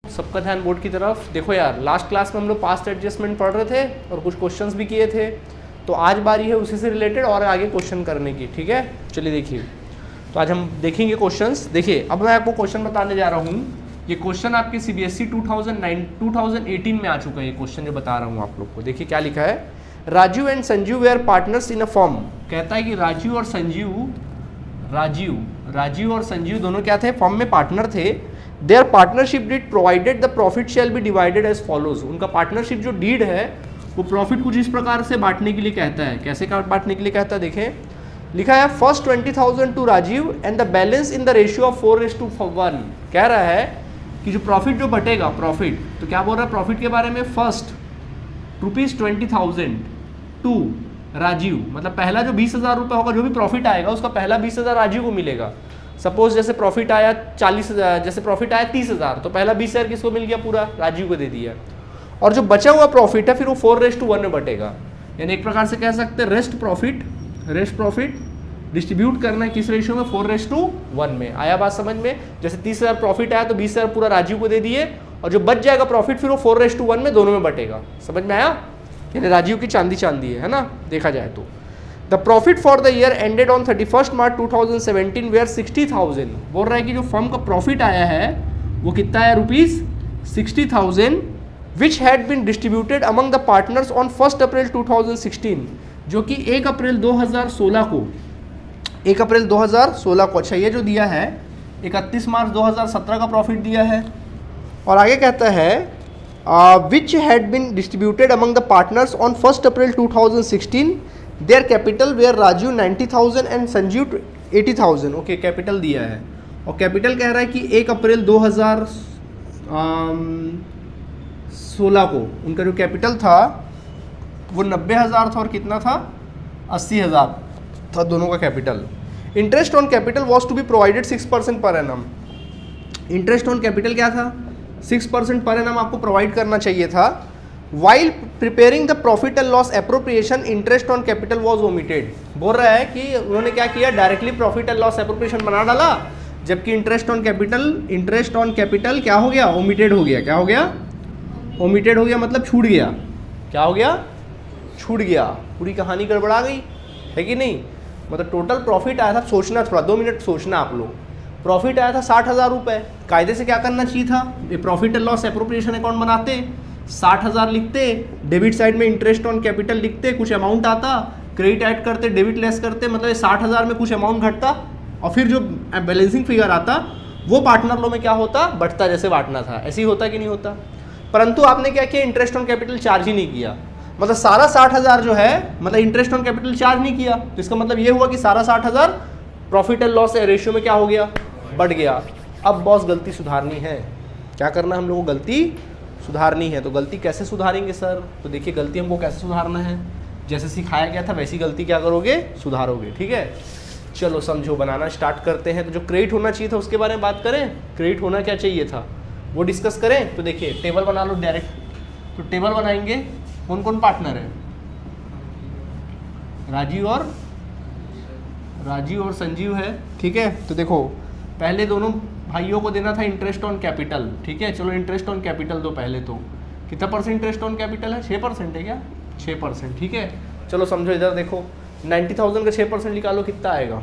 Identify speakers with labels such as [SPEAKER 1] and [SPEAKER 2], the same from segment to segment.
[SPEAKER 1] सबका ध्यान बोर्ड की तरफ। देखो यार, लास्ट क्लास में हम लोग पास्ट एडजस्टमेंट पढ़ रहे थे और कुछ क्वेश्चंस भी किए थे, तो आज बारी है उसी से रिलेटेड और आगे क्वेश्चन करने की। ठीक है, चलिए देखिए, तो आज हम देखेंगे क्वेश्चंस। देखिए, अब मैं आपको क्वेश्चन बताने जा रहा हूँ। ये क्वेश्चन आपके सीबीएसई 2018 में आ चुका है। ये क्वेश्चन जो बता रहा हूँ आप लोग को, देखिए क्या लिखा है। Raju and Sanjeev were partners in a firm. कहता है कि राजू और संजीव दोनों क्या थे, फर्म में पार्टनर थे। Their partnership deed provided the profit shall be divided as follows. उनका पार्टनरशिप जो डीड है वो प्रॉफिट कुछ इस प्रकार से बांटने के लिए कहता है। कैसे बांटने के लिए कहता है, देखें लिखा है first 20,000 to Rajeev and the balance in the ratio of 4:1। कह रहा है कि जो प्रॉफिट जो बटेगा, प्रॉफिट तो क्या बोल रहा है प्रॉफिट के बारे में, फर्स्ट ₹20,000 टू राजीव, मतलब पहला जो 20,000 रुपये होगा, जो भी प्रॉफिट आएगा उसका पहला 20,000 राजीव को मिलेगा। सपोज जैसे प्रॉफिट आया 40,000, जैसे प्रॉफिट आया 30,000, तो पहला 20,000 किसको मिल गया, पूरा राजीव को दे दिया। और जो बचा हुआ प्रॉफिट है फिर वो 4:1 में बटेगा। यानी एक प्रकार से कह सकते हैं रेस्ट प्रॉफिट डिस्ट्रीब्यूट करना है किस रेशियो में, 4:1 में। आया बात समझ में। जैसे 30,000 प्रॉफिट आया तो 20,000 पूरा राजीव को दे दिए, और जो बच जाएगा प्रॉफिट फिर वो 4:1 में दोनों में बटेगा। समझ में आया। यानी राजीव की चांदी है ना, देखा जाए तो। The profit for the year ended on 31 March 2017 were 60,000। बोल रहा है कि जो फर्म का प्रॉफिट आया है वो कितना है, ₹60,000, which had been distributed among the partners on 1 April 2016, जो कि 1 अप्रैल 2016 को, 1 अप्रैल 2016 को, अच्छा ये जो दिया है 31 मार्च 2017 का प्रॉफिट दिया है। और आगे कहता है which had been distributed among the partners on 1 April 2016, their capital were Raju 90,000 and Sanjeev 80,000। Okay, capital दिया है और कैपिटल कह रहा है कि 1 अप्रैल 2016 को उनका जो कैपिटल था वो 90,000 था और कितना था, 80,000 था दोनों का capital. Interest on capital was to be provided 6% per annum. Interest on capital क्या था, 6% पर एनम आपको प्रोवाइड करना चाहिए था। While preparing the profit and loss appropriation interest on capital was omitted. बोल रहा है कि उन्होंने क्या किया, directly profit and loss appropriation बना डाला, जबकि इंटरेस्ट ऑन कैपिटल क्या हो गया, ओमिटेड हो गया। क्या हो गया, ओमिटेड हो गया, मतलब छूट गया। क्या हो गया, छूट गया। पूरी कहानी गड़बड़ा गई है कि नहीं। मतलब टोटल प्रॉफिट आया था, सोचना थोड़ा 2 मिनट सोचना आप लोग। प्रॉफिट आया था 60,000 रुपये। कायदे से क्या करना चाहिए था, ये profit and loss appropriation account बनाते, 60,000 लिखते, डेबिट साइड में इंटरेस्ट ऑन कैपिटल लिखते, कुछ अमाउंट आता, क्रेडिट ऐड करते, डेबिट लेस करते, मतलब ये 60,000 में कुछ अमाउंट घटता, और फिर जो बैलेंसिंग फिगर आता वो पार्टनर लो में क्या होता, बढ़ता, जैसे बांटना था। ऐसे ही होता कि नहीं होता। परंतु आपने क्या किया, इंटरेस्ट ऑन कैपिटल चार्ज ही नहीं किया। मतलब सारा 60,000 जो है, मतलब इंटरेस्ट ऑन कैपिटल चार्ज नहीं किया, तो इसका मतलब ये हुआ कि सारा 60,000 प्रॉफिट एंड लॉस रेशियो में क्या हो गया, बढ़ गया। अब बॉस गलती सुधारनी है। क्या करना है हम लोगों को, गलती सुधारनी है। तो गलती कैसे सुधारेंगे सर, तो देखिए गलती हमको कैसे सुधारना है, जैसे सिखाया गया था वैसी गलती क्या करोगे, सुधारोगे। ठीक है, चलो समझो, बनाना स्टार्ट करते हैं। तो जो क्रेडिट होना चाहिए था उसके बारे में बात करें। क्रेडिट होना क्या चाहिए था वो डिस्कस करें। तो देखिए टेबल बना लो डायरेक्ट। तो टेबल बनाएंगे, कौन कौन पार्टनर है, राजीव और संजीव है। ठीक है, तो देखो पहले दोनों भाइयों को देना था इंटरेस्ट ऑन कैपिटल। ठीक है, चलो इंटरेस्ट ऑन कैपिटल दो पहले। तो कितना % इंटरेस्ट ऑन कैपिटल है, 6% है क्या, 6%। ठीक है, चलो समझो इधर देखो, 90,000 का 6% निकालो, कितना आएगा,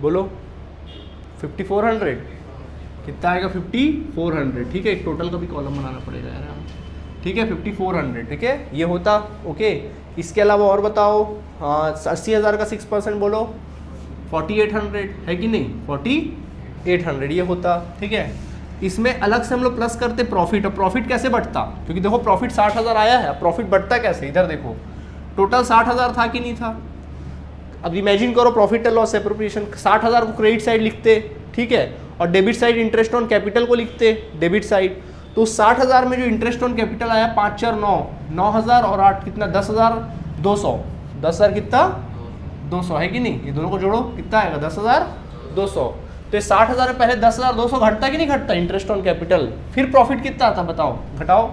[SPEAKER 1] बोलो 5,400। कितना आएगा, 5,400। ठीक है, एक टोटल का भी कॉलम बनाना पड़ेगा यार। ठीक है, 5,400। ठीक है, ये होता। ओके, इसके अलावा और बताओ, हाँ 80,000 का 6% बोलो, 4,800 है कि नहीं, 4,800 ये होता। ठीक है, इसमें अलग से हम लोग प्लस करते प्रॉफिट। और प्रॉफिट कैसे बढ़ता, क्योंकि देखो प्रॉफिट 60,000 आया है, प्रॉफिट बढ़ता कैसे, इधर देखो टोटल 60,000 था कि नहीं था। अब इमेजिन करो प्रॉफिट एंड लॉस एप्रोप्रिएशन, 60,000 को क्रेडिट साइड लिखते, ठीक है, और debit side interest on capital को लिखते, डेबिट साइड। तो 60,000 में जो इंटरेस्ट ऑन कैपिटल आया 5 4 9, 9,000 और 8 कितना, 10,200। 10,000 कितना, 200 है कि नहीं। ये दोनों को जोड़ो, कितना आएगा, 10,200। तो ये 60,000 में पहले 10,200 घटता कि नहीं घटता इंटरेस्ट ऑन कैपिटल। फिर प्रॉफिट कितना आता बताओ, घटाओ।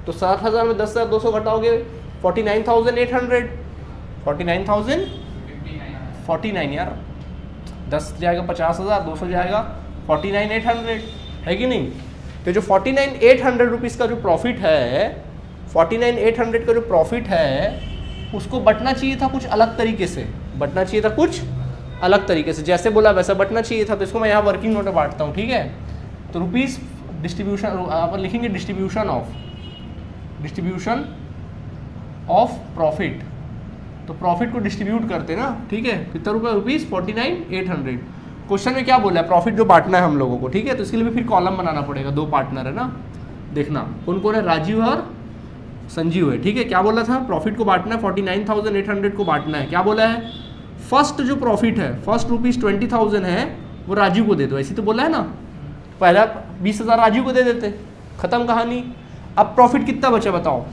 [SPEAKER 1] तो 60,000 में 10,200 घटाओगे 49,800। 49 यार, 10 जाएगा 50,000, 200 जाएगा 49,800 है कि नहीं। तो जो 49,800 रुपीज़ का जो प्रॉफिट है, 49,800 का जो प्रॉफिट है उसको बटना चाहिए था कुछ अलग तरीके से, बटना चाहिए था कुछ अलग तरीके से, जैसे बोला वैसा बटना चाहिए था। तो इसको मैं यहाँ वर्किंग नोट में बांटता हूँ, ठीक है। तो रुपीज़ डिस्ट्रीब्यूशन आप लिखेंगे डिस्ट्रीब्यूशन ऑफ प्रॉफिट। तो प्रॉफिट को डिस्ट्रीब्यूट करते ना, ठीक है। कितना रुपये? रुपीज़ 49,800। क्वेश्चन में क्या बोला है? प्रॉफिट जो बांटना है हम लोगों को, ठीक है। तो इसके लिए भी फिर कॉलम बनाना पड़ेगा, दो पार्टनर है ना, देखना कौन कौन है, राजीव और संजीव है, ठीक है। क्या बोला था? प्रॉफिट को बांटना है, 49,800 को बांटना है। क्या बोला है? फर्स्ट जो प्रॉफिट है, फर्स्ट रुपीज़ 20,000 है वो राजीव को दे दो, ऐसी तो बोला है ना। पहला 20,000 राजीव को दे देते, खत्म कहानी। अब प्रॉफिट कितना बचा बताओ?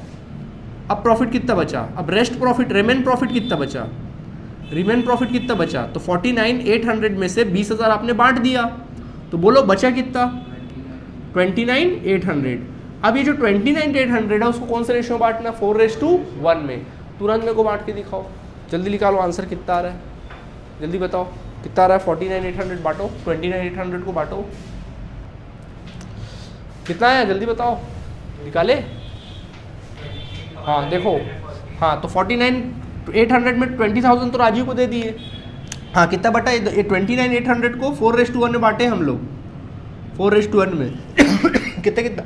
[SPEAKER 1] अब प्रॉफिट कितना बचा? अब रेस्ट प्रॉफिट, रिमेन प्रॉफिट कितना बचा? रिमेन प्रॉफिट कितना बचा? तो 49,800 में से 20,000 आपने बांट दिया, तो बोलो बचा कितना? 29,800। अब ये जो 29,800 है उसको कौन से रेशियो में बांटना? 4:1 में। तुरंत मेरे को बांट के दिखाओ, जल्दी निकालो आंसर कितना आ रहा है, जल्दी बताओ कितना आ रहा है। 49,800 बांटो, 29,800 को बांटो, कितना है जल्दी बताओ, निकाले। हाँ देखो, हाँ तो 49,800 में 20,000 तो राजीव को दे दिए। हाँ कितना बटा? ये 29,800 को 4:1 में बांटे हम लोग, 4:1 में कितना कितना?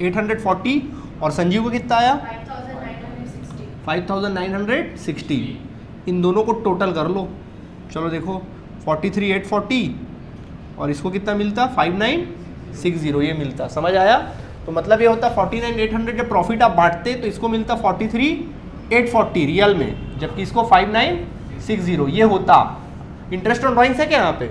[SPEAKER 1] 840। और संजीव को कितना आया? 5,960। इन दोनों को टोटल कर लो, चलो देखो 43,840 और इसको कितना मिलता? 5,960 ये मिलता। समझ आया? तो मतलब ये होता 49,800 जब प्रॉफिट आप बांटते तो इसको मिलता 43,840 रियल में, जबकि इसको 5,960 ये होता। इंटरेस्ट ऑन ड्राइंग्स है क्या यहाँ पे?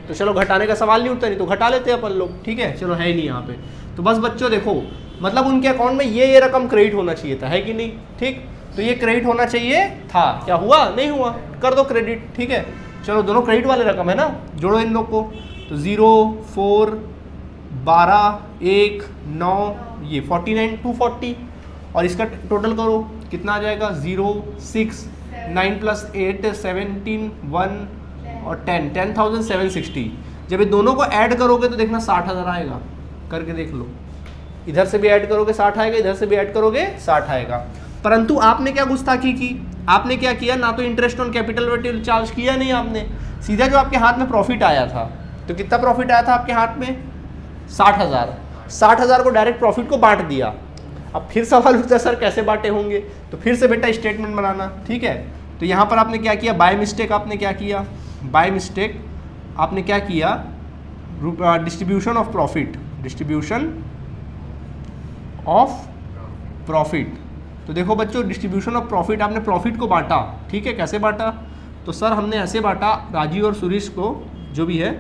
[SPEAKER 1] तो चलो घटाने का सवाल नहीं उठता, नहीं तो घटा लेते हैं अपन लोग, ठीक है। चलो है ही नहीं यहाँ पे, तो बस बच्चों देखो मतलब उनके अकाउंट में ये रकम क्रेडिट होना चाहिए था, है कि नहीं? ठीक, तो ये क्रेडिट होना चाहिए था। क्या हुआ? नहीं हुआ, कर दो क्रेडिट, ठीक है। चलो दोनों क्रेडिट वाले रकम है ना, जोड़ो इन लोग को। तो 0, 4, 12, 1, 9, ये 49,240 और इसका टोटल करो कितना आ जाएगा? 0, 6, 9 + 8, 17, 1 और 10, 10,760। जब ये दोनों को ऐड करोगे तो देखना 60,000 आएगा, करके देख लो। इधर से भी ऐड करोगे 60 आएगा, इधर से भी ऐड करोगे 60 आएगा। परंतु आपने क्या गुस्ताखी की? आपने क्या किया? ना तो इंटरेस्ट ऑन कैपिटल चार्ज किया नहीं आपने, सीधा जो आपके हाथ में प्रॉफिट आया था, तो कितना प्रॉफिट आया था आपके हाथ में? 60,000। 60,000 को डायरेक्ट प्रॉफिट को बांट दिया। अब फिर सवाल उठता है सर कैसे बांटे होंगे? तो फिर से बेटा स्टेटमेंट बनाना, ठीक है। तो यहाँ पर आपने क्या किया? बाय मिस्टेक आपने क्या किया? बाय मिस्टेक आपने क्या किया? Distribution of profit, distribution of profit. तो देखो बच्चों डिस्ट्रीब्यूशन ऑफ प्रॉफिट, आपने प्रॉफिट को बांटा, ठीक है। कैसे बांटा? तो सर हमने ऐसे बांटा, राजीव और सुरेश को जो भी है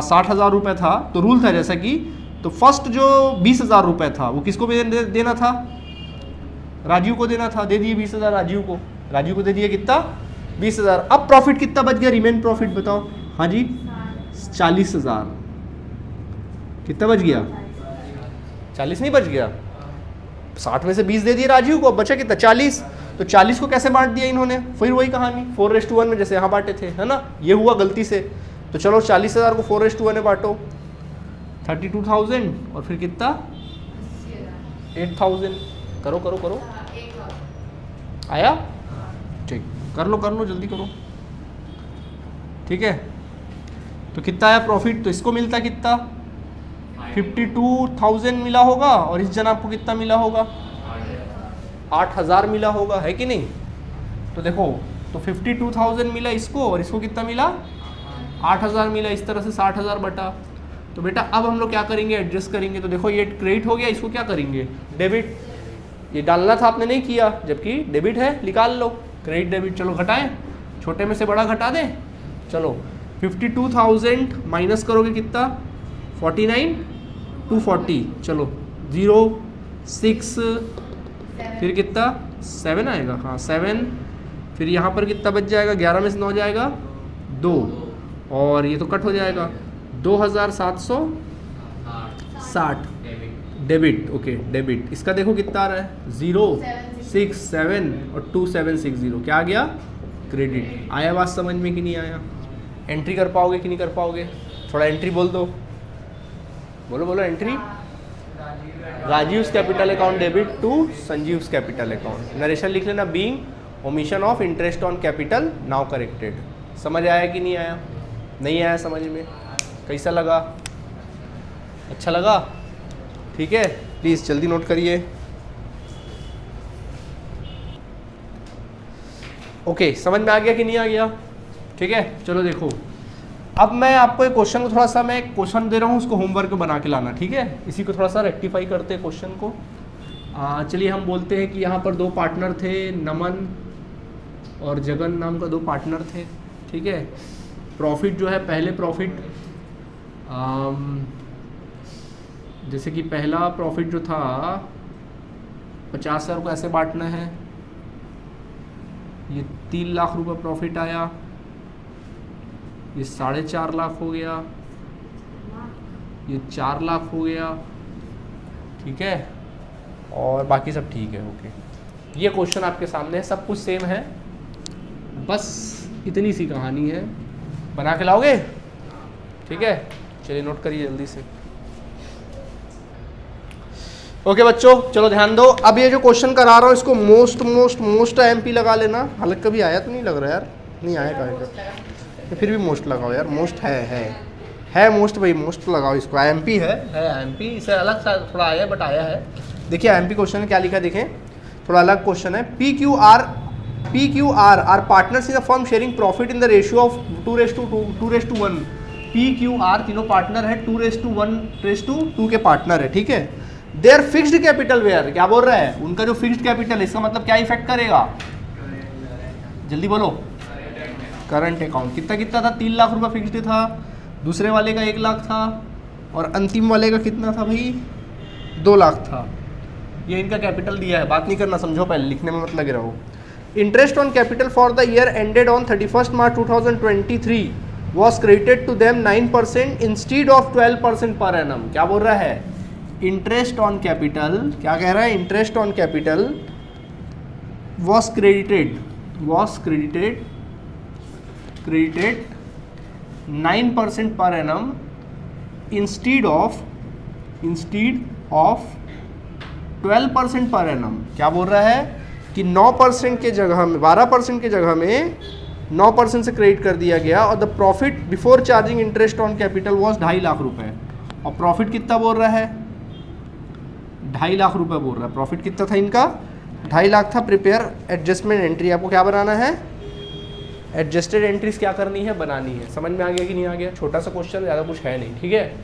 [SPEAKER 1] 60,000 रुपये था, तो रूल था जैसा कि, तो फर्स्ट जो 20,000 रुपये था वो किसको देना था? राजीव को देना था, दे दिए 20,000 राजीव को, राजीव को दे दिए कितना? 20,000। अब प्रॉफिट कितना बच गया? रिमेन प्रॉफिट बताओ। हाँ जी 40,000। कितना बच गया? 40 नहीं बच गया, 60 में से 20 दे दिए राजीव को, अब बचा कितना? 40। तो 40 को कैसे बांट दिया इन्होंने? फिर वही कहानी 4:1 में जैसे यहाँ बांटे थे, है ना, ये हुआ गलती से। तो चलो 40,000 को 4:1 में बांटो, 32,000 और फिर कितना? 8,000। करो करो करो, आया? ठीक, कर लो जल्दी करो, ठीक है। तो कितना आया प्रॉफिट? तो इसको मिलता कितना? 52,000 मिला होगा और इस जनाब को कितना मिला होगा? 8,000 मिला होगा, है कि नहीं? तो देखो तो 52,000 मिला इसको और इसको कितना मिला? 8,000 मिला। इस तरह से 60,000 बटा। तो बेटा अब हम लोग क्या करेंगे? एडजस्ट करेंगे। तो देखो ये क्रेडिट हो गया, इसको क्या करेंगे? डेबिट। ये डालना था आपने नहीं किया, जबकि डेबिट है, निकाल लो क्रेडिट डेबिट। चलो घटाएं, छोटे में से बड़ा घटा दें। चलो 52,000 माइनस करोगे कितना? 49,240। चलो 0, 6 फिर कितना? 7 आएगा, हाँ 7। फिर यहाँ पर कितना बच जाएगा? 11 में से 9 जाएगा 2 और ये तो कट हो जाएगा 2,760 डेबिट। Okay debit. इसका देखो कितना आ रहा है? 0, 6, 7 और 2,760। क्या आ गया? क्रेडिट। आया बात समझ में कि नहीं आया? एंट्री कर पाओगे कि नहीं कर पाओगे? थोड़ा एंट्री बोल दो, बोलो बोलो entry Rajeev's capital account debit to Sanjeev's capital account. Narration लिख लेना being omission of interest on capital now corrected. समझ आया कि नहीं आया? नहीं आया समझ में? कैसा लगा? अच्छा लगा? ठीक है, प्लीज़ जल्दी नोट करिए। ओके, समझ में आ गया कि नहीं आ गया? ठीक है, चलो देखो, अब मैं आपको एक क्वेश्चन को थोड़ा सा मैं क्वेश्चन दे रहा हूँ, उसको होमवर्क बना के लाना, ठीक है? इसी को थोड़ा सा रेक्टिफाई करते हैं क्वेश्चन को। चलिए हम बोलते हैं कि यहाँ पर दो पार्टनर थे, नमन और जगन नाम का दो पार्टनर थे, ठीक है? प्रॉफिट जो है, पहले प्रॉफिट जैसे कि पहला प्रॉफिट जो था 50,000 को ऐसे बांटना है, ये 3 लाख रुपए प्रॉफिट आया, ये 4.5 लाख हो गया, ये 4 लाख हो गया, ठीक है? और बाकी सब ठीक है, ओके। ये क्वेश्चन आपके सामने है, सब कुछ सेम है, बस इतनी सी कहानी है। बना के लाओगे? ठीक है, चलिए नोट करिए जल्दी से। ओके बच्चों, चलो ध्यान दो। अब ये जो क्वेश्चन करा रहा हूँ इसको मोस्ट एमपी लगा लेना। हालांकि कभी आया तो नहीं लग रहा यार, नहीं आया कहीं, फिर भी मोस्ट लगाओ यार, मोस्ट है मोस्ट भाई, मोस्ट लगाओ इसको। एमपी है एमपी, इसे अलग सा थोड़ा आया बट आया है। देखिए एमपी क्वेश्चन में क्या लिखा है, देखें थोड़ा अलग क्वेश्चन है। PQR are partners in the firm sharing profit in the ratio of 2:1। PQR तीनों पार्टनर है, 2:1:2 के पार्टनर है, ठीक है? देयर फिक्स्ड कैपिटल वेयर, क्या बोल रहा है? उनका जो फिक्स्ड कैपिटल है, इसका मतलब क्या इफेक्ट करेगा? जल्दी बोलो। Current account. कितना कितना था? 3 लाख रुपए फिक्स्ड था, दूसरे वाले का 1 लाख था, और अंतिम वाले का कितना था भाई? 2 लाख था। ये इनका कैपिटल दिया है, बात नहीं करना, समझो पहले, लिखने में मत लगे रहो। Interest on capital for the year ended on 31 March 2023 was credited to them 9% instead of 12% per annum. क्या बोल रहा है? इंटरेस्ट ऑन कैपिटल, क्या कह रहा है? Interest on capital was credited 9% per annum instead of 12% per annum. क्या बोल रहा है कि 9% के जगह में, 12% के जगह में 9% से क्रेडिट कर दिया गया, और the profit before charging interest on capital was 2.5 lakh रुपए। और प्रॉफिट कितना बोल रहा है? 2.5 लाख रुपए बोल रहा है। प्रॉफिट कितना था इनका? 2.5 लाख था। प्रिपेयर एडजस्टमेंट एंट्री, आपको क्या बनाना है? एडजस्टेड एंट्रीज क्या करनी है? बनानी है। समझ में आ गया कि नहीं आ गया? छोटा सा क्वेश्चन, ज़्यादा कुछ है नहीं, ठीक है?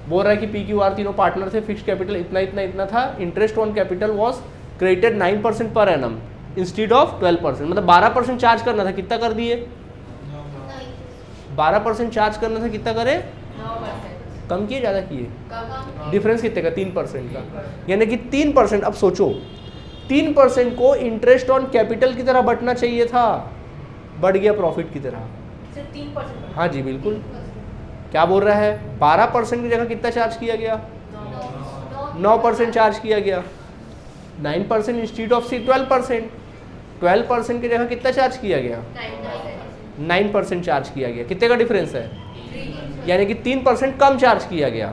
[SPEAKER 1] बोल रहा है कि PQR तीनों पार्टनर थे, फिक्स्ड कैपिटल इतना था, interest on capital was credited 9% per annum instead of 12%, मतलब 12% चार्ज करना था, कितना कर दिए? 12% चार्ज करना था, कितना करे? कम किए ज़्यादा किए? डिफरेंस कितने का? 3% का। यानी कि 3%, अब सोचो 3% को इंटरेस्ट ऑन कैपिटल की तरह बंटना चाहिए था, बढ़ गया प्रॉफिट की तरह।
[SPEAKER 2] सिर्फ 3%?
[SPEAKER 1] हाँ जी बिल्कुल। क्या बोल रहा है? 12% की जगह कितना चार्ज किया गया? 9% चार्ज किया गया। 9% इंस्टीड ऑफ 12%। 12% की जगह कितना चार्ज किया गया? 9% चार्ज किया गया। कितने का डिफरेंस है? यानी कि 3% कम चार्ज किया गया।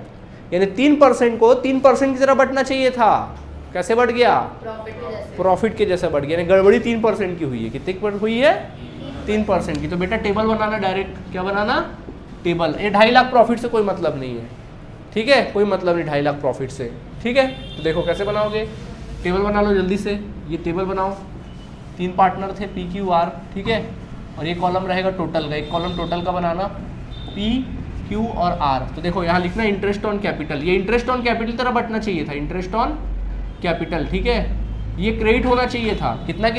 [SPEAKER 1] यानी 3% को 3% की तरह बढ़ना चाहिए था, कैसे बढ़ गया? प्रॉफिट के जैसा बढ़ गया। यानी गड़बड़ी 3% की हुई है। कितने की हुई है? 3% की। तो बेटा टेबल बनाना, डायरेक्ट क्या बनाना? टेबल। ये 2.5 लाख प्रॉफिट से कोई मतलब नहीं है, ठीक है? कोई मतलब नहीं 2.5 लाख प्रॉफिट से, ठीक है? तो देखो कैसे बनाओगे, टेबल बना लो जल्दी से। ये टेबल बनाओ, 3 पार्टनर थे PQR, ठीक है? और ये कॉलम रहेगा टोटल का, एक कॉलम टोटल का बनाना PQ और R। तो देखो यहाँ लिखना इंटरेस्ट ऑन कैपिटल, ये इंटरेस्ट ऑन कैपिटल तरह बटना चाहिए था, इंटरेस्ट ऑन कैपिटल, ठीक है? ये क्रेडिट होना चाहिए था, कितना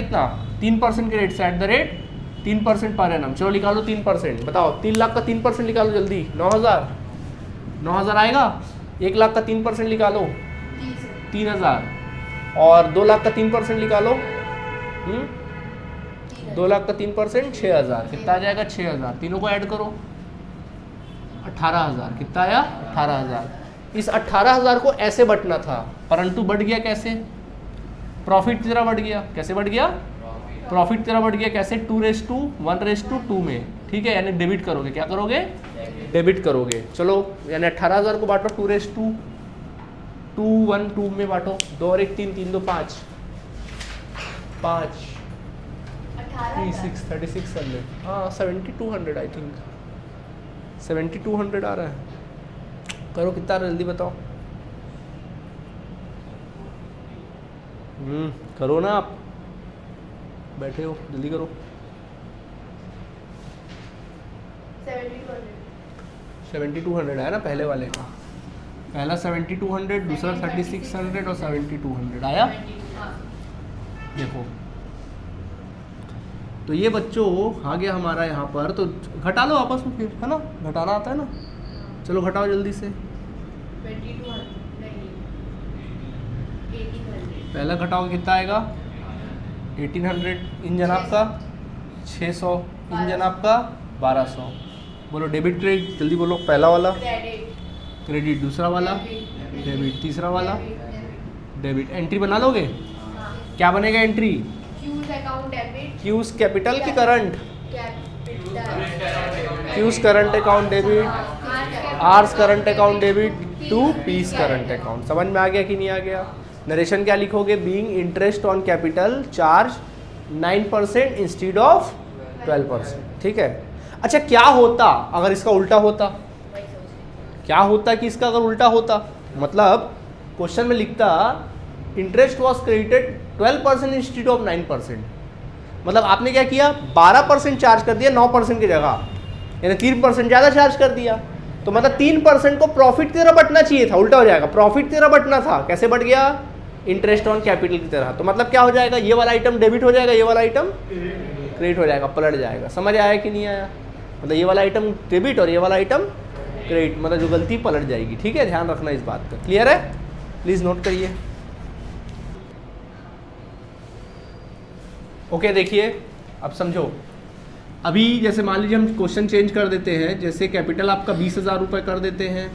[SPEAKER 1] 3% के रेट से, at the rate 3% per annum. चलो निकालो 3%, बताओ 3 लाख का 3% निकालो जल्दी, 9,000 आएगा। 1 लाख का 3% निकालो 3,000, और 2 लाख का 3% निकालो 2 लाख का 3% 6,000। कितना आ जाएगा? 6,000। तीनों को ऐड करो, 18,000। कितना आया? 18,000। इस 18,000 को ऐसे बंटना था, परंतु बढ़ गया कैसे? प्रॉफिट की तरह बढ़ गया। कैसे बढ़ गया? प्रॉफिट की तरह बढ़ गया। कैसे? 2:1:2 में, ठीक है? यानी डेबिट करोगे। क्या करोगे? डेबिट करोगे। चलो यानी 18,000 को बांटो 2:2, 2 1 2 में बांटो, 2 और 1 3, 3 2 5, 5 36 3600, हाँ 7200 आई थिंक, 7200 आ रहा है। करो कितना जल्दी बताओ। करो ना, आप बैठे हो, जल्दी करो। 7200 है ना पहले वाले का, पहला 7200, दूसरा 3600 और 7200 आया। देखो तो ये बच्चों आ गया हमारा यहाँ पर, तो घटा लो आपस में फिर, है ना, घटाना आता है ना, चलो घटाओ जल्दी से।
[SPEAKER 2] 2200 नहीं, 1800,
[SPEAKER 1] पहला घटाओ कितना आएगा 1800, इंजन आपका 600, इंजन आपका 1200। बोलो डेबिट क्रेडिट, जल्दी बोलो। पहला वाला
[SPEAKER 2] क्रेडिट,
[SPEAKER 1] क्रेडिट, दूसरा वाला डेबिट, तीसरा वाला डेबिट। एंट्री बना लोगे, क्या बनेगा entry?
[SPEAKER 2] Q's account debit,
[SPEAKER 1] Q's capital की current,
[SPEAKER 2] capital,
[SPEAKER 1] Q's current account debit, R's current account debit to P's current account. समझ में आ गया कि नहीं आ गया? नरेशन क्या लिखोगे? Being interest on capital charge 9% instead of 12%। ठीक है। अच्छा क्या होता अगर इसका उल्टा होता? क्या होता कि इसका अगर उल्टा होता? मतलब क्वेश्चन में लिखता interest was credited 12% instead of 9%। मतलब आपने क्या किया, 12% चार्ज कर दिया 9% की जगह, यानी 3% ज़्यादा चार्ज कर दिया। तो मतलब 3% को प्रॉफिट की तरह बटना चाहिए था, उल्टा हो जाएगा। प्रॉफिट की तरह बटना था, कैसे बढ़ गया? इंटरेस्ट ऑन कैपिटल की तरह। तो मतलब क्या हो जाएगा, ये वाला आइटम डेबिट हो जाएगा, ये वाला आइटम क्रेडिट हो जाएगा, पलट जाएगा। समझ आया कि नहीं आया? मतलब ये वाला आइटम डेबिट और ये वाला आइटम क्रेडिट, मतलब जो गलती पलट जाएगी। ठीक है, ध्यान रखना इस बात का। क्लियर है? प्लीज़ नोट करिए। ओके देखिए अब समझो। अभी जैसे मान लीजिए हम क्वेश्चन चेंज कर देते हैं, जैसे कैपिटल आपका 20,000 रुपये कर देते हैं,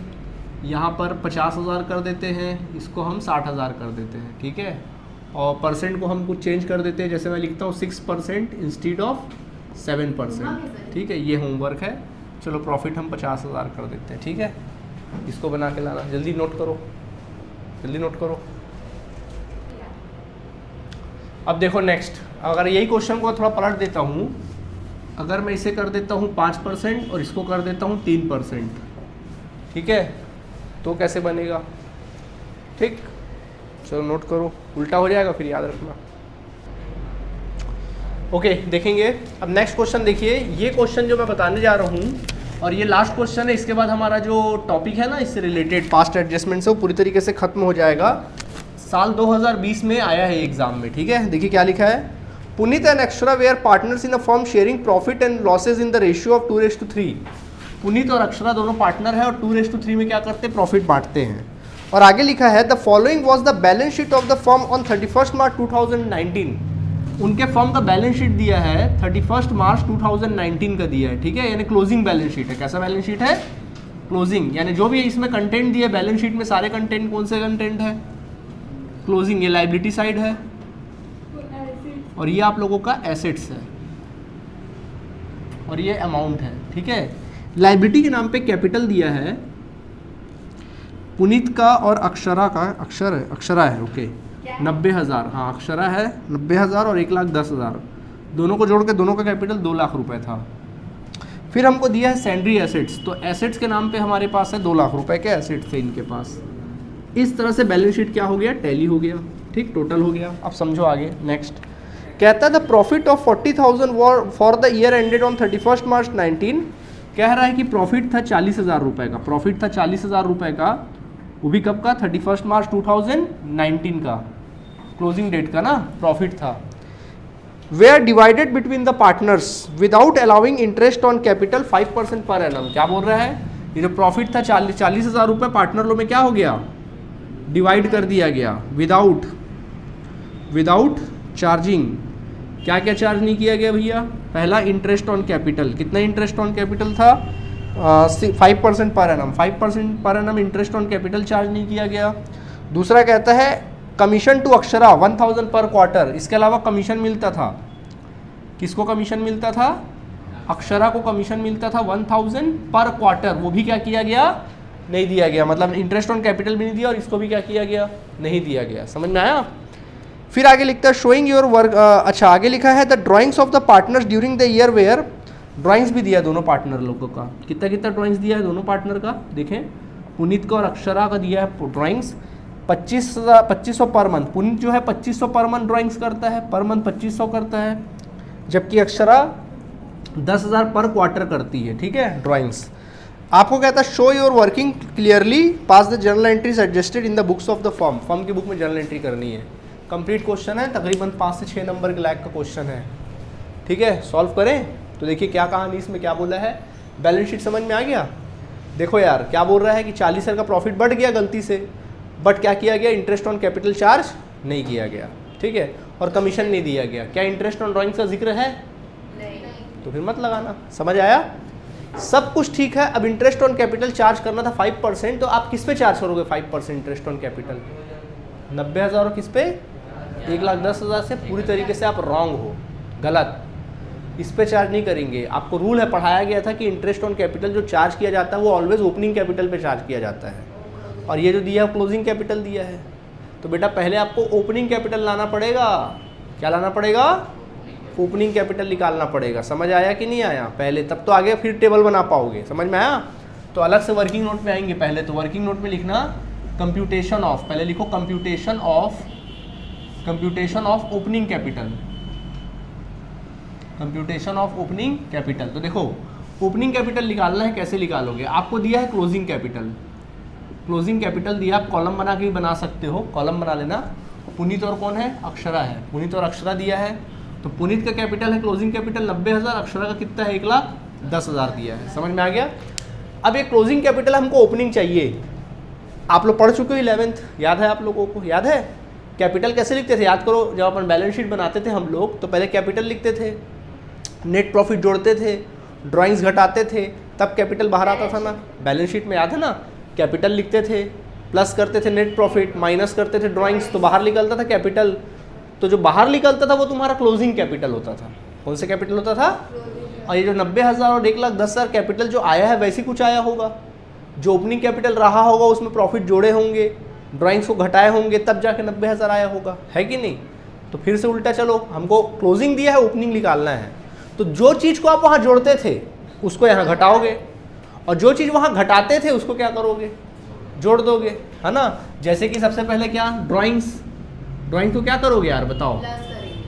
[SPEAKER 1] यहाँ पर 50,000 कर देते हैं, इसको हम 60,000 कर देते हैं। ठीक है, और परसेंट को हम कुछ चेंज कर देते हैं, जैसे मैं लिखता हूँ 6% इंस्टीड ऑफ 7%। ठीक है, ये होमवर्क है। चलो प्रॉफिट हम 50,000 कर देते हैं। ठीक है, इसको बना के लाना, जल्दी नोट करो, जल्दी नोट करो। अब देखो नेक्स्ट, अगर यही क्वेश्चन को थोड़ा पलट देता हूँ, अगर मैं इसे कर देता हूँ 5% और इसको कर देता हूँ 3%, ठीक है, तो कैसे बनेगा? ठीक, चलो नोट करो, उल्टा हो जाएगा फिर, याद रखना। ओके देखेंगे अब नेक्स्ट क्वेश्चन। देखिए ये क्वेश्चन जो मैं बताने जा रहा हूँ और ये लास्ट क्वेश्चन है, इसके बाद हमारा जो टॉपिक है ना इससे रिलेटेड पास्ट एडजस्टमेंट से, वो पूरी तरीके से खत्म हो जाएगा। साल 2020 में आया है एग्जाम में। ठीक है, देखिए क्या लिखा है। Puneet and Akshara were partners in a firm sharing profit and losses in the ratio of 2:3। Puneet और अक्षरा दोनों पार्टनर है और 2:3 में क्या करते हैं? प्रॉफिट बांटते हैं। और आगे लिखा है the following was the balance sheet of the firm on 31 मार्च 2019। उनके फर्म का बैलेंस शीट दिया है 31 मार्च 2019 का दिया है। ठीक है, यानी क्लोजिंग बैलेंस शीट है। कैसा बैलेंस शीट है? क्लोजिंग, यानी जो भी इसमें कंटेंट दिया बैलेंस शीट में, सारे कंटेंट कौन से कंटेंट है? क्लोजिंग। ये लाइबिलिटी साइड है और ये आप लोगों का एसेट्स है और ये अमाउंट है। ठीक है, लाइबिलिटी के नाम पे कैपिटल दिया है पुनीत का और अक्षरा का, अक्षरा है ओके 90,000, हाँ अक्षरा है 90,000 और 1,10,000, दोनों को जोड़ के दोनों का कैपिटल 2 लाख रुपए था। फिर हमको दिया है सैंड्री एसेट्स, तो एसेट्स के नाम पे हमारे पास है 2 लाख रुपए के एसेट्स थे इनके पास। इस तरह से बैलेंस शीट क्या हो गया? टैली हो गया। ठीक, टोटल हो गया। अब समझो आगे नेक्स्ट। कहता है the profit of 40,000 for the year ended on 31 मार्च 19। कह रहा है कि प्रॉफिट था 40,000 रुपये का, प्रॉफिट था 40,000 रुपये का, वो भी कब का? 31 मार्च 2019 का, क्लोजिंग डेट का ना प्रॉफिट था। Were divided between the partners without allowing interest on capital 5% per annum. क्या बोल रहा है? ये जो प्रॉफिट था 40,000 रुपये पार्टनरों में क्या हो गया? डिवाइड कर दिया गया विदाउट चार्जिंग। क्या क्या चार्ज नहीं किया गया भैया? पहला इंटरेस्ट ऑन कैपिटल, कितना इंटरेस्ट ऑन कैपिटल था? 5% per annum, 5% per annum interest on capital charge नहीं किया गया। दूसरा कहता है कमीशन टू अक्षरा 1,000 पर क्वार्टर। इसके अलावा कमीशन मिलता था, किसको कमीशन मिलता था? अक्षरा को कमीशन मिलता था 1,000 पर क्वार्टर, वो भी क्या किया गया? नहीं दिया गया, मतलब इंटरेस्ट ऑन कैपिटल भी नहीं दिया और इसको भी क्या किया गया, नहीं दिया गया। समझ में आया? फिर आगे लिखता है शोइंग योर वर्क, अच्छा आगे लिखा है the drawings of the partners during the year were, drawings भी दिया दोनों पार्टनर लोगों का, कितना कितना ड्राइंग्स दिया है दोनों पार्टनर का, देखें पुनीत का और अक्षरा का दिया है ड्राइंग्स 2500 पर मंथ। पुनीत जो है 2500 पर मंथ ड्राइंग्स करता है, पर मंथ 2500 करता है, जबकि अक्षरा 10,000 पर क्वार्टर करती है, ठीक है ड्राइंग्स। आपको कहता है show your working clearly, pass the journal entries adjusted in the books of the firm, firm की बुक में जर्नल एंट्री करनी है। कंप्लीट क्वेश्चन है, तकरीबन 5 से 6 नंबर के लायक का क्वेश्चन है, ठीक है। सॉल्व करें तो देखिए क्या कहानी इसमें क्या बोला है, बैलेंस शीट समझ में आ गया। देखो यार क्या बोल रहा है कि 40,000 का प्रॉफिट बढ़ गया गलती से, बट क्या किया गया, इंटरेस्ट ऑन कैपिटल चार्ज नहीं किया गया, ठीक है, और कमीशन नहीं दिया गया। क्या इंटरेस्ट ऑन ड्राइंग्स का जिक्र है?
[SPEAKER 2] नहीं।
[SPEAKER 1] तो फिर मत लगाना। समझ आया? सब कुछ ठीक है। अब इंटरेस्ट ऑन कैपिटल चार्ज करना था 5%, तो आप किस पे चार्ज करोगे 5% इंटरेस्ट ऑन कैपिटल? 90,000 और किस पे? 1,10,000 से पूरी तरीके से आप रॉन्ग हो, गलत, इस पे चार्ज नहीं करेंगे। आपको रूल है, पढ़ाया गया था कि इंटरेस्ट ऑन कैपिटल जो चार्ज किया जाता है वो ऑलवेज ओपनिंग कैपिटल पे चार्ज किया जाता है, और ये जो दिया है क्लोजिंग कैपिटल दिया है। तो बेटा पहले आपको ओपनिंग कैपिटल लाना पड़ेगा। क्या लाना पड़ेगा? ओपनिंग कैपिटल निकालना पड़ेगा। समझ आया कि नहीं आया? पहले, तब तो आगे फिर टेबल बना पाओगे। समझ में आया? तो अलग से वर्किंग नोट में आएंगे। पहले तो वर्किंग नोट में लिखना कंप्यूटेशन ऑफ, पहले लिखो computation of opening capital, computation of opening capital. तो देखो ओपनिंग कैपिटल निकालना है, कैसे निकालोगे? आपको दिया है क्लोजिंग कैपिटल, क्लोजिंग कैपिटल दिया, आप कॉलम बना के भी बना सकते हो, कॉलम बना लेना। पुनीत और कौन है? अक्षरा है, पुनीत और अक्षरा दिया है। तो पुनीत का कैपिटल है क्लोजिंग कैपिटल 90,000, अक्षरा का कितना है 1,10,000 दिया है। समझ में आ गया? अब ये क्लोजिंग कैपिटल हमको ओपनिंग चाहिए। आप लोग पढ़ चुके हो 11th, याद है आप लोगों को? याद है कैपिटल कैसे लिखते थे? याद करो, जब अपन बैलेंस शीट बनाते थे हम लोग तो पहले कैपिटल लिखते थे, नेट प्रॉफिट जोड़ते थे, ड्राइंग्स घटाते थे, तब कैपिटल बाहर आता था ना बैलेंस शीट में, याद है ना? कैपिटल लिखते थे, प्लस करते थे नेट प्रॉफिट, माइनस करते थे ड्राइंग्स, तो बाहर निकलता था कैपिटल। तो जो बाहर निकलता था वो तुम्हारा क्लोजिंग कैपिटल होता था। कौन सा कैपिटल होता था? और ये जो 90,000 और 1,10,000 कैपिटल जो आया है वैसे कुछ आया होगा। जो ओपनिंग कैपिटल रहा होगा उसमें प्रॉफिट जोड़े होंगे, ड्राइंग्स को घटाए होंगे, तब जाके 90,000 आया होगा, है कि नहीं? तो फिर से उल्टा चलो, हमको क्लोजिंग दिया है, ओपनिंग निकालना है। तो जो चीज़ को आप वहाँ जोड़ते थे उसको यहाँ घटाओगे, और जो चीज़ वहाँ घटाते थे उसको क्या करोगे? जोड़ दोगे, है ना? जैसे कि सबसे पहले क्या, ड्राइंग्स, ड्राइंग को क्या करोगे यार बताओ?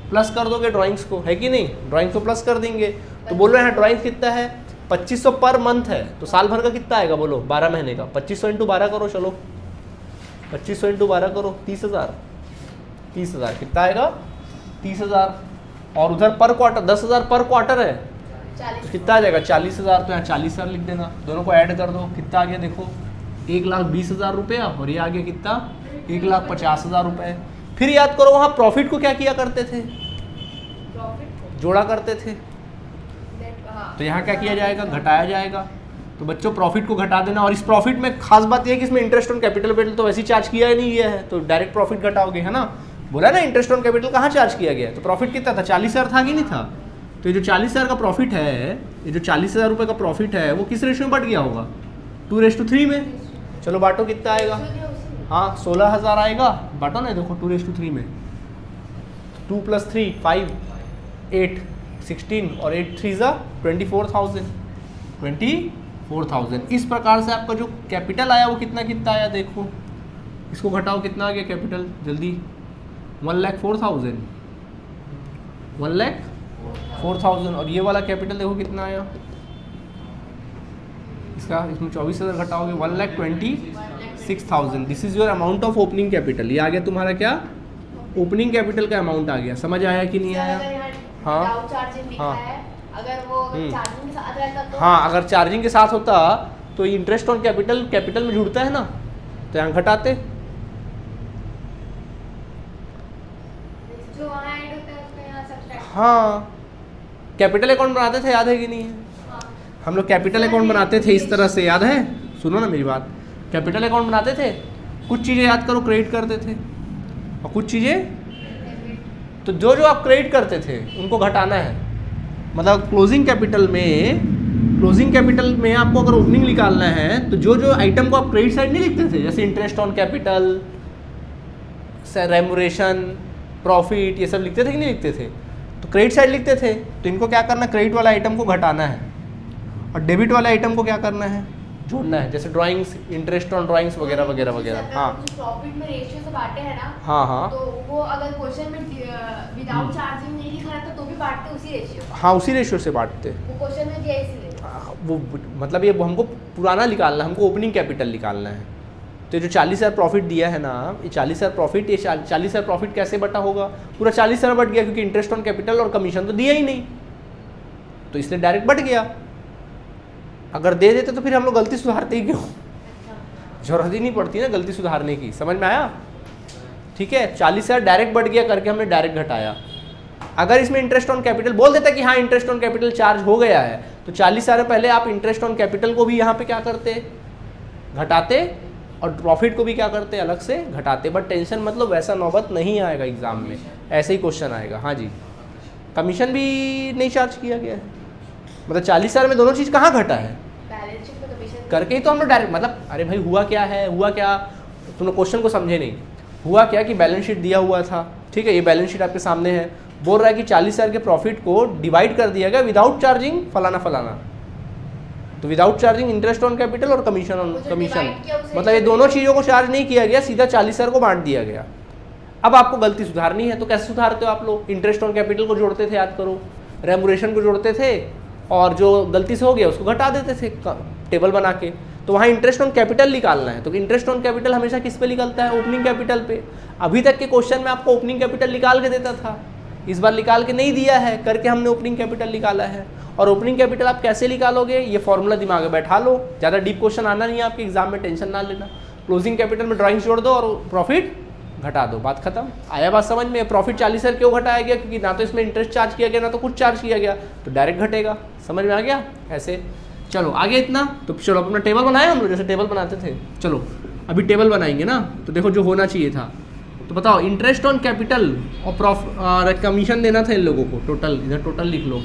[SPEAKER 1] प्लस कर दोगे ड्राइंग्स को, है कि नहीं? ड्राइंग्स को प्लस कर देंगे। तो बोलो यहाँ ड्राइंग्स कितना है? 2500 पर मंथ है, तो साल भर का कितना आएगा बोलो? 12 महीने का 2500 इंटू 12 करो, चलो 2500 इंटू 12 करो, 30,000, 30,000 कितना आएगा? 30,000। और उधर पर क्वार्टर 10,000 पर क्वार्टर है, तो कितना आ जाएगा? 40,000। तो यहाँ 40,000 लिख देना, दोनों को ऐड कर दो, कितना आ गया देखो? 1,20,000 रुपया, और ये आ गया कितना? 1,50,000 रुपये। फिर याद करो वहाँ प्रॉफिट को क्या किया करते थे? जोड़ा करते थे। तो यहाँ क्या किया जाएगा? घटाया जाएगा। तो बच्चों प्रॉफिट को घटा देना, और इस प्रॉफिट में खास बात यह है कि इसमें इंटरेस्ट ऑन कैपिटल तो वैसे ही चार्ज किया ही नहीं गया है, तो डायरेक्ट प्रॉफिट घटाओगे, है ना? बोला ना इंटरेस्ट ऑन कैपिटल कहाँ चार्ज किया गया? तो प्रॉफिट कितना था? 40,000 था कि नहीं था? तो ये जो 40,000 का प्रॉफिट है, ये जो 40,000 रुपये का प्रॉफिट है वो किस रेशियो में बढ़ गया होगा? 2:3 में। चलो बांटो, कितना आएगा? हाँ 16,000 आएगा, बांटो ना, देखो 2:3 में 2 + 3 5 8 16 और 8 3 24,000, 24,000। इस प्रकार से आपका जो कैपिटल आया वो कितना कितना आया देखो, इसको घटाओ, कितना आ गया कैपिटल जल्दी? 1,04,000, 1,04,000। और ये वाला कैपिटल देखो कितना आया इसका, इसमें 24,000 घटाओगे 1,26,000। This is your amount of opening capital. ये आ गया तुम्हारा क्या? ओपनिंग कैपिटल का अमाउंट आ गया। समझ आया कि नहीं आया? हाँ हाँ
[SPEAKER 2] अगर वो चार्जिंग के साथ रहता तो?
[SPEAKER 1] हाँ, अगर चार्जिंग के साथ होता तो इंटरेस्ट ऑन कैपिटल में जुड़ता है ना, तो यहाँ घटाते।
[SPEAKER 2] जो वहाँ ऐड होता है उसको यहाँ सब्ट्रैक्ट।
[SPEAKER 1] हाँ, कैपिटल अकाउंट बनाते थे, याद है कि नहीं है? हम लोग कैपिटल अकाउंट बनाते थे इस तरह से, याद है? सुनो ना मेरी बात, कैपिटल अकाउंट बनाते थे, कुछ चीज़ें याद करो क्रेडिट करते थे, और कुछ चीज़ें तो जो जो आप क्रेडिट करते थे उनको घटाना है। मतलब क्लोजिंग कैपिटल में क्लोजिंग कैपिटल में आपको अगर ओपनिंग निकालना है तो जो जो आइटम को आप क्रेडिट साइड नहीं लिखते थे, जैसे interest on capital, remuneration, profit, ये सब लिखते थे कि नहीं लिखते थे, तो क्रेडिट साइड लिखते थे। तो इनको क्या करना, क्रेडिट वाला आइटम को घटाना है और डेबिट वाले आइटम को क्या करना है, जोड़ना है, जैसे ड्राइंग्स, इंटरेस्ट ऑन ड्राइंग्स वगैरह वगैरह वगैरह। हाँ
[SPEAKER 2] प्रॉफिट में रेशियो से बांटे हैं ना,
[SPEAKER 1] हाँ हाँ
[SPEAKER 2] तो वो अगर क्वेश्चन में विदाउट चार्जिंग नहीं लिखा रहता तो भी बांटते उसी रेशियो,
[SPEAKER 1] हाँ उसी रेशियो से बांटते।
[SPEAKER 2] वो क्वेश्चन में दिया इसलिए।
[SPEAKER 1] वो मतलब ये हमको पुराना निकालना है, हमको ओपनिंग कैपिटल निकालना है। तो जो 40,000 प्रॉफिट दिया है ना, ये 40,000 प्रॉफिट, ये 40,000 प्रॉफिट कैसे बटा होगा, पूरा 40,000 बट गया, क्योंकि इंटरेस्ट ऑन कैपिटल और कमीशन तो दिया ही नहीं, तो इसलिए डायरेक्ट बट गया। अगर दे देते तो फिर हम लोग गलती सुधारते ही क्यों, जरूरत ही नहीं पड़ती ना गलती सुधारने की। समझ में आया? ठीक है, 40,000 डायरेक्ट बढ़ गया करके हमने डायरेक्ट घटाया। अगर इसमें इंटरेस्ट ऑन कैपिटल बोल देता कि हाँ इंटरेस्ट ऑन कैपिटल चार्ज हो गया है, तो 40,000 पहले आप इंटरेस्ट ऑन कैपिटल को भी यहाँ पे क्या करते, घटाते, और प्रॉफिट को भी क्या करते, अलग से घटाते। बट टेंशन मतलब वैसा नौबत नहीं आएगा एग्जाम में, ऐसे ही क्वेश्चन आएगा। हाँ जी, कमीशन भी नहीं चार्ज किया गया है, मतलब 40,000 में दोनों चीज़ कहाँ घटा है,
[SPEAKER 2] बैलेंस शीट में कमीशन
[SPEAKER 1] करके ही तो हम लोग डायरेक्ट, मतलब अरे भाई हुआ क्या है, हुआ क्या, तुम लोग क्वेश्चन को समझे नहीं। हुआ क्या कि बैलेंस शीट दिया हुआ था, ठीक है, ये बैलेंस शीट आपके सामने है, बोल रहा है कि 40,000 के प्रॉफिट को डिवाइड कर दिया गया विदाउट चार्जिंग फलाना फलाना, तो without charging interest on capital और कमीशन ऑन कमीशन, मतलब ये दोनों चीज़ों को चार्ज नहीं किया गया, सीधा 40,000 को बांट दिया गया। अब आपको गलती सुधारनी है, तो कैसे सुधारते हो आप लोग, इंटरेस्ट ऑन कैपिटल को जोड़ते थे, याद करो, रेमुरेशन को जोड़ते थे, और जो गलती से हो गया उसको घटा देते थे टेबल बना के। तो वहाँ इंटरेस्ट ऑन कैपिटल निकालना है, तो इंटरेस्ट ऑन कैपिटल हमेशा किस पे निकलता है, ओपनिंग कैपिटल पे। अभी तक के क्वेश्चन में आपको ओपनिंग कैपिटल निकाल के देता था, इस बार निकाल के नहीं दिया है, करके हमने ओपनिंग कैपिटल निकाला है। और ओपनिंग कैपिटल आप कैसे निकालोगे, ये फॉर्मूला दिमाग में बैठा लो, ज़्यादा डीप क्वेश्चन आना नहीं है आपके एग्जाम में, टेंशन ना लेना। क्लोजिंग कैपिटल में ड्राइंग्स जोड़ दो और प्रॉफिट घटा दो, बात खत्म। आया बात समझ में? प्रॉफिट 40,000 क्यों घटाया गया, क्योंकि ना तो इसमें इंटरेस्ट चार्ज किया गया, ना तो कुछ चार्ज किया गया, तो डायरेक्ट घटेगा। समझ में आ गया? ऐसे चलो आगे इतना। तो चलो अपना टेबल बनाया हम लोग, जैसे टेबल बनाते थे, चलो अभी टेबल बनाएंगे ना। तो देखो जो होना चाहिए था, तो बताओ इंटरेस्ट ऑन कैपिटल और कमीशन देना था इन लोगों को, टोटल, इधर टोटल लिख लो।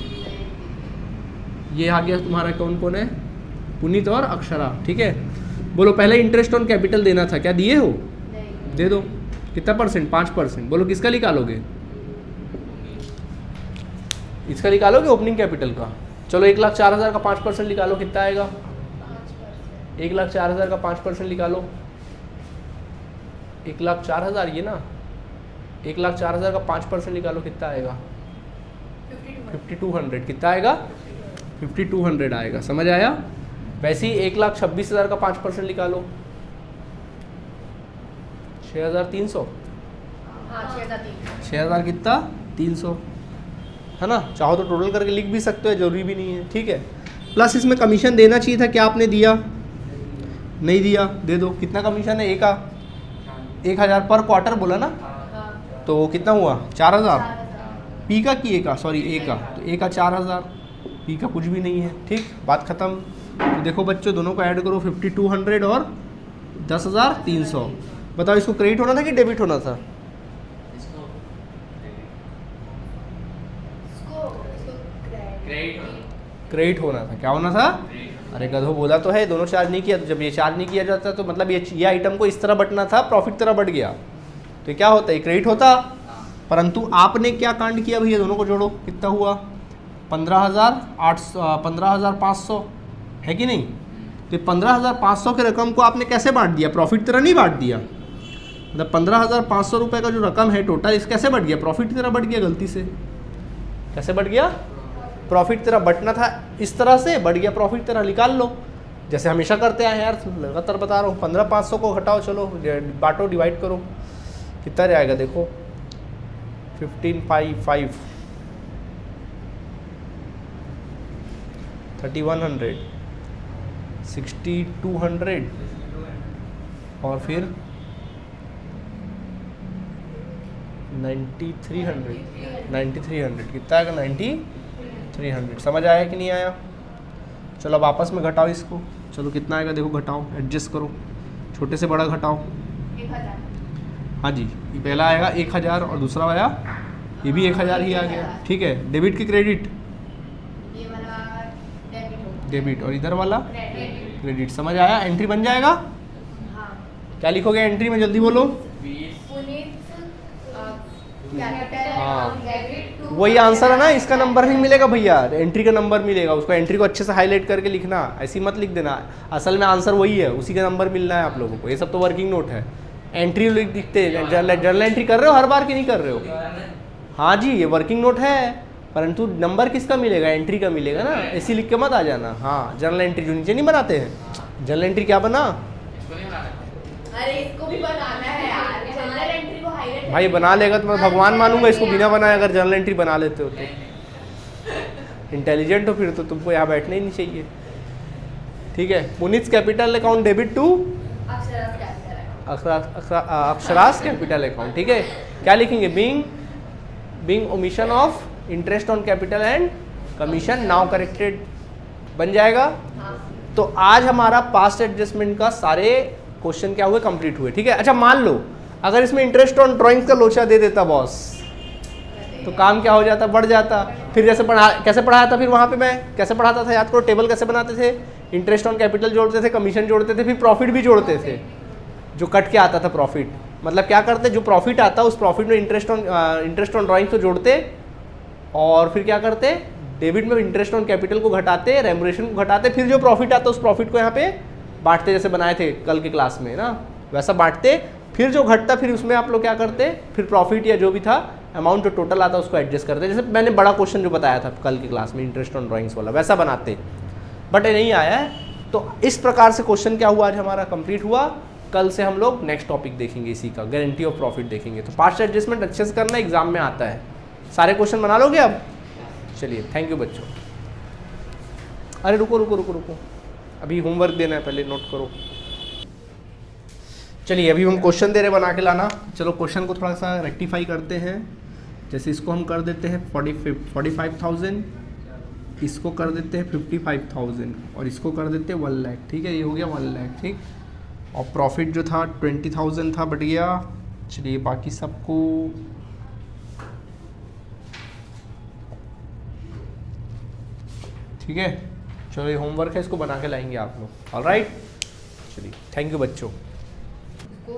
[SPEAKER 1] ये आ गया तुम्हारा, कौन कौन है, पुनीत और अक्षरा, ठीक है। बोलो पहले इंटरेस्ट ऑन कैपिटल देना था, क्या दिए हो?
[SPEAKER 2] नहीं।
[SPEAKER 1] दे दो। कितना परसेंट? 5%। बोलो किसका निकालोगे, इसका निकालोगे ओपनिंग कैपिटल का। चलो 1,04,000 का 5% निकालो, कितना आएगा? 1,04,000 का 5% निकालो, 1,04,000, ये ना 1,04,000 का 5% निकालो, कितना आएगा? 5,200। कितना आएगा? 5,200 आएगा। समझ आया? वैसे ही 1,26,000 का 5% निकालो, 6,300।
[SPEAKER 2] हाँ 6,300।
[SPEAKER 1] 6,000 कितना? 300, है ना। चाहो तो टोटल करके लिख भी सकते हो, जरूरी भी नहीं है, ठीक है। प्लस इसमें कमीशन देना चाहिए था, क्या आपने दिया? नहीं दिया, दे दो। कितना कमीशन है? 1,000 पर क्वार्टर बोला ना,
[SPEAKER 2] हाँ।
[SPEAKER 1] तो कितना हुआ? 4,000।
[SPEAKER 2] 4,000।
[SPEAKER 1] पी का कि ए का? सॉरी ए का, तो ए का 4,000, पी का कुछ भी नहीं है, ठीक, बात खत्म। तो देखो बच्चों, दोनों को ऐड करो, 5,200 और 10,300। बताओ इसको क्रेडिट होना था कि डेबिट होना था? क्रेडिट होना था। क्या होना था? अरे गधो, बोला तो है दोनों चार्ज नहीं किया, तो जब ये चार्ज नहीं किया जाता तो मतलब ये आइटम को इस तरह बटना था, प्रॉफिट तरह बट गया, तो ये क्या होता है? क्रेडिट होता। परंतु आपने क्या कांड किया भैया, दोनों को जोड़ो, कितना हुआ? 15,500 है कि नहीं? तो 15,500 के रकम को आपने कैसे बांट दिया? प्रॉफिट तरह नहीं बांट दिया, मतलब 15,500 रुपये का जो रकम है टोटल, इस कैसे बढ़ गया? प्रॉफिट की तरह बढ़ गया, गलती से। कैसे बढ़ गया? प्रॉफिट की तरह बटना था, इस तरह से बढ़ गया, प्रॉफिट की तरह निकाल लो, जैसे हमेशा करते हैं यार, लगातार बता रहा हूँ। 15,500 को घटाओ, चलो बांटो, डिवाइड करो, कितना रहेगा देखो, 15,500, 3,100, 6,200 और फिर 9,300 कितना आएगा? 9,300। समझ आया कि नहीं आया? चलो अब आपस में घटाओ इसको, चलो कितना आएगा देखो, घटाओ, एडजस्ट करो, छोटे से बड़ा घटाओ।
[SPEAKER 2] 1,000।
[SPEAKER 1] हाँ जी, ये पहला आएगा 1,000 और दूसरा आया, ये भी 1,000 ही आ गया, ठीक है। डेबिट की क्रेडिट?
[SPEAKER 2] ये वाला डेबिट होगा।
[SPEAKER 1] डेबिट और इधर वाला
[SPEAKER 2] क्रेडिट।
[SPEAKER 1] क्रेडिट। समझ आया? एंट्री बन जाएगा।
[SPEAKER 2] हाँ।
[SPEAKER 1] क्या लिखोगे एंट्री में, जल्दी बोलो।
[SPEAKER 2] पुनीत कैपिटल
[SPEAKER 1] हाँ।
[SPEAKER 2] डेबिट टू
[SPEAKER 1] वही आंसर है ना, इसका नंबर नहीं मिलेगा भैया, एंट्री का नंबर मिलेगा। उसको एंट्री को अच्छे से हाईलाइट करके लिखना, ऐसी मत लिख देना। असल में आंसर वही है, उसी का नंबर मिलना है आप लोगों को। ये सब तो वर्किंग नोट है। एंट्री लिखते हैं, जर्नल एंट्री कर रहे हो हर बार कि नहीं कर रहे हो? हाँ जी, ये वर्किंग नोट है, परंतु नंबर किसका मिलेगा? एंट्री का मिलेगा ना। ऐसी लिख के मत आ जाना। हाँ, जर्नल एंट्री जो नीचे नहीं बनाते हैं, जर्नल एंट्री क्या बना?
[SPEAKER 2] अरे इसको भी बनाना है यार, जनरल एंट्री को हाईलाइट
[SPEAKER 1] भाई बना लेगा तो मैं भगवान मानूंगा इसको बिना बनाए, अगर जर्नल एंट्री बना लेते हो तो। इंटेलिजेंट हो फिर तो तुमको यहाँ बैठना ही नहीं चाहिए। ठीक है, Puneet capital account debit to
[SPEAKER 2] Akshara's capital
[SPEAKER 1] Akshara's capital account. ठीक है, क्या लिखेंगे? Being omission of interest on capital and commission now corrected. बन जाएगा।
[SPEAKER 2] हाँ।
[SPEAKER 1] तो आज हमारा पास्ट एडजस्टमेंट का सारे क्वेश्चन क्या हुए? कंप्लीट हुए। ठीक है, अच्छा मान लो अगर इसमें इंटरेस्ट ऑन ड्राइंग्स का लोचा दे देता बॉस, तो काम क्या हो जाता? बढ़ जाता। फिर जैसे कैसे पढ़ाया था? फिर वहाँ पे मैं कैसे पढ़ाता था? याद करो, टेबल कैसे बनाते थे? इंटरेस्ट ऑन कैपिटल जोड़ते थे, कमीशन जोड़ते थे, फिर प्रॉफिट भी जोड़ते थे, जो कट के आता था प्रॉफिट। मतलब क्या करते? जो प्रॉफिट आता उस प्रॉफिट में इंटरेस्ट ऑन ड्राइंग्स को जोड़ते, और फिर क्या करते? डेबिट में इंटरेस्ट ऑन कैपिटल को घटाते, रेमुनरेशन को घटाते, फिर जो प्रॉफिट आता उस प्रॉफिट को यहाँ पे बांटते, जैसे बनाए थे कल की क्लास में ना, वैसा बांटते। फिर जो घटता फिर उसमें आप लोग क्या करते? फिर प्रॉफिट या जो भी था अमाउंट जो टोटल आता उसको एडजस्ट करते, जैसे मैंने बड़ा क्वेश्चन जो बताया था कल की क्लास में इंटरेस्ट ऑन ड्राइंग्स वाला, वैसा बनाते। बट ये नहीं आया है। तो इस प्रकार से क्वेश्चन क्या हुआ आज हमारा? कंप्लीट हुआ। कल से हम लोग नेक्स्ट टॉपिक देखेंगे, इसी का गारंटी ऑफ प्रॉफिट देखेंगे। तो पास्ट एडजस्टमेंट अच्छे से करना, एग्जाम में आता है। सारे क्वेश्चन बना लोगे अब? चलिए, थैंक यू बच्चों। अरे रुको रुको रुको रुको, अभी होमवर्क देना है, पहले नोट करो। चलिए, अभी हम क्वेश्चन दे रहे, बना के लाना। चलो क्वेश्चन को थोड़ा सा रेक्टिफाई करते हैं। जैसे इसको हम कर देते हैं 45,000, इसको कर देते हैं 55,000, और इसको कर देते हैं 1 लाख। ठीक है, ये हो गया 1 लाख। ठीक, और प्रॉफिट जो था 20,000 था, बट गया। चलिए बाकी सबको ठीक है। चलो ये होमवर्क है, इसको बना के लाएंगे आप लोग। ऑलराइट, चलिए थैंक यू बच्चों।
[SPEAKER 2] को